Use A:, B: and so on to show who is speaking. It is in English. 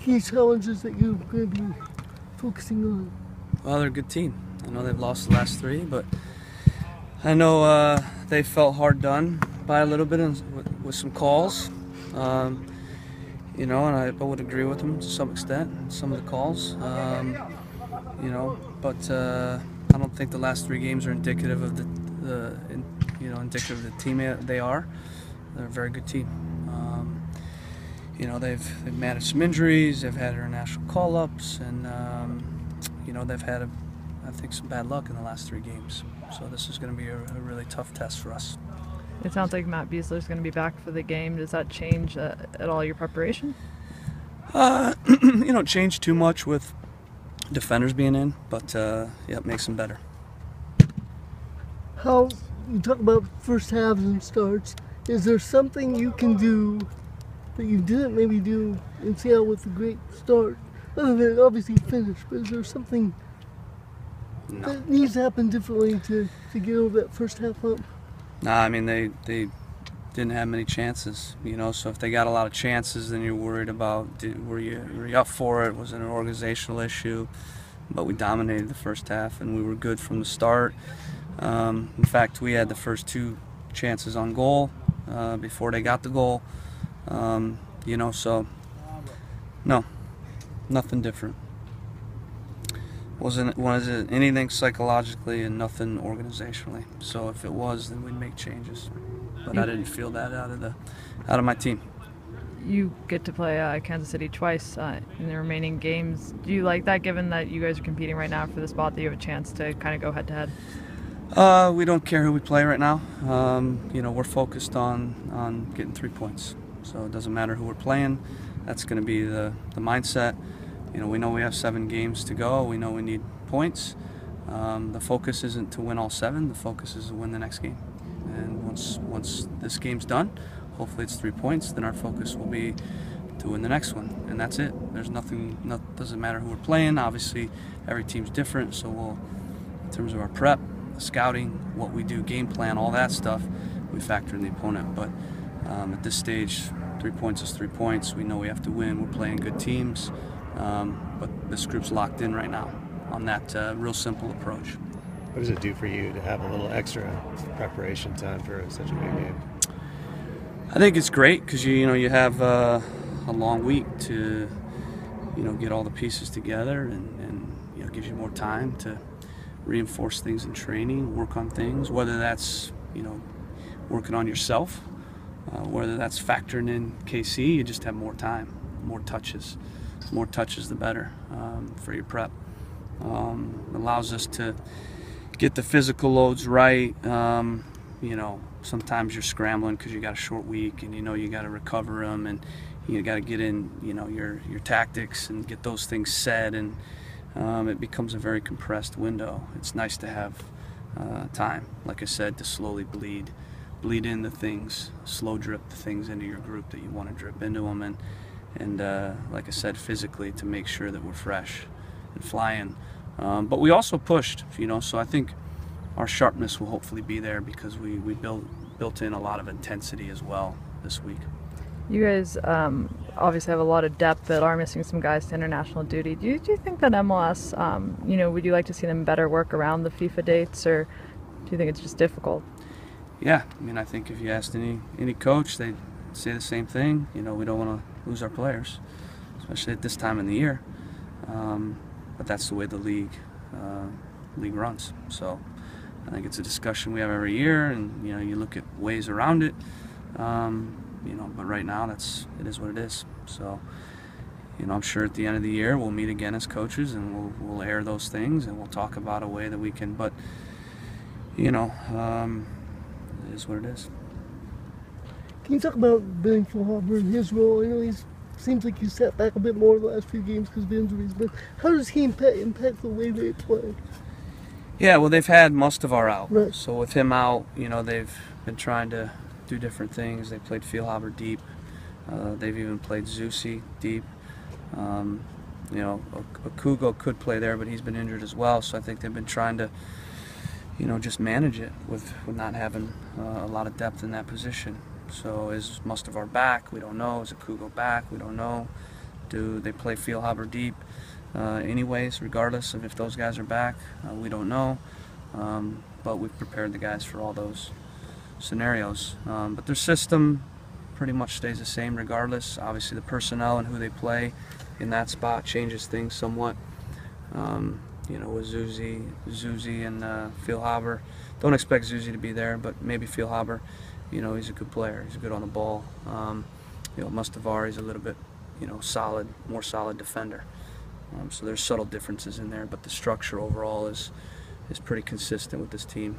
A: key challenges that you're going to be focusing on?
B: Well, they're a good team. I know they've lost the last three, but I know they felt hard done by a little bit with some calls. And I would agree with them to some extent, some of the calls. But I don't think the last three games are indicative of indicative of the team they are. They're a very good team. They've managed some injuries, they've had international call-ups, and they've had, I think, some bad luck in the last three games. So this is going to be a really tough test for us.
C: It sounds like Matt Beasler's going to be back for the game. Does that change at all your preparation?
B: Change too much with defenders being in, but it makes them better.
A: How you talk about first halves and starts? Is there something you can do that you didn't maybe do in Seattle with a great start, other than obviously finish? But is there something that needs to happen differently to get over that first half hump?
B: Nah, I mean they didn't have many chances, so if they got a lot of chances, then you're worried about were you up for it? Was it an organizational issue? But we dominated the first half and we were good from the start. In fact, we had the first two chances on goal before they got the goal. So no, nothing different. Wasn't anything psychologically and nothing organizationally. So if it was, then we'd make changes. But I didn't feel that out of my team.
C: You get to play Kansas City twice in the remaining games. Do you like that, given that you guys are competing right now for the spot, that you have a chance to kind of go head to head?
B: We don't care who we play right now. We're focused on getting 3 points. So it doesn't matter who we're playing. That's going to be the mindset. We know we have 7 games to go. We know we need points. The focus isn't to win all 7. The focus is to win the next game. And once this game's done, hopefully it's 3 points, then our focus will be to win the next one. And that's it. There's doesn't matter who we're playing. Obviously, every team's different. So in terms of our prep, scouting, what we do, game plan, all that stuff, we factor in the opponent. But at this stage, 3 points is 3 points. We know we have to win. We're playing good teams. But this group's locked in right now on that real simple approach.
D: What does it do for you to have a little extra preparation time for such a big game?
B: I think it's great because you have a long week to get all the pieces together, and gives you more time to reinforce things in training, work on things, whether that's working on yourself, whether that's factoring in KC. You just have more time, more touches. More touches the better for your prep. Allows us to get the physical loads right. Sometimes you're scrambling because you got a short week and you got to recover them, and you got to get in your tactics and get those things set, and it becomes a very compressed window. It's nice to have time, like I said, to slowly bleed in the things, slow drip the things into your group that you want to drip into them, and like I said, physically to make sure that we're fresh and flying. But we also pushed, so I think our sharpness will hopefully be there because we built in a lot of intensity as well this week.
C: You guys obviously have a lot of depth, but are missing some guys to international duty. Do you think that MLS, would you like to see them better work around the FIFA dates, or do you think it's just difficult?
B: Yeah, I think if you asked any coach, they'd say the same thing. We don't want to lose our players, especially at this time in the year. But that's the way the league runs. So I think it's a discussion we have every year, and you look at ways around it. But right now it is what it is. So I'm sure at the end of the year we'll meet again as coaches, and we'll air those things, and we'll talk about a way that we can. But it is what it is.
A: Can you talk about Billy Fulhauber and his role? I know he seems like he's sat back a bit more the last few games because of injuries, but how does he impact the way they play?
B: Yeah, well, they've had most of our out.
A: Right.
B: So with him out, they've been trying to do different things. They played Fulhauber deep. They've even played Zusi deep. Okugo could play there, but he's been injured as well. So I think they've been trying to, just manage it with not having a lot of depth in that position. So is most of our back? We don't know. Is Okugo back? We don't know. Do they play Fehlhaber deep anyways, regardless of if those guys are back? We don't know, but we've prepared the guys for all those scenarios. But their system pretty much stays the same regardless. Obviously the personnel and who they play in that spot changes things somewhat. You know, with Zuzi and Fehlhaber. Don't expect Zuzi to be there, but maybe Fehlhaber. You know, he's a good player. He's good on the ball. You know, Mustavari's a little bit, you know, more solid defender. So there's subtle differences in there, but the structure overall is pretty consistent with this team.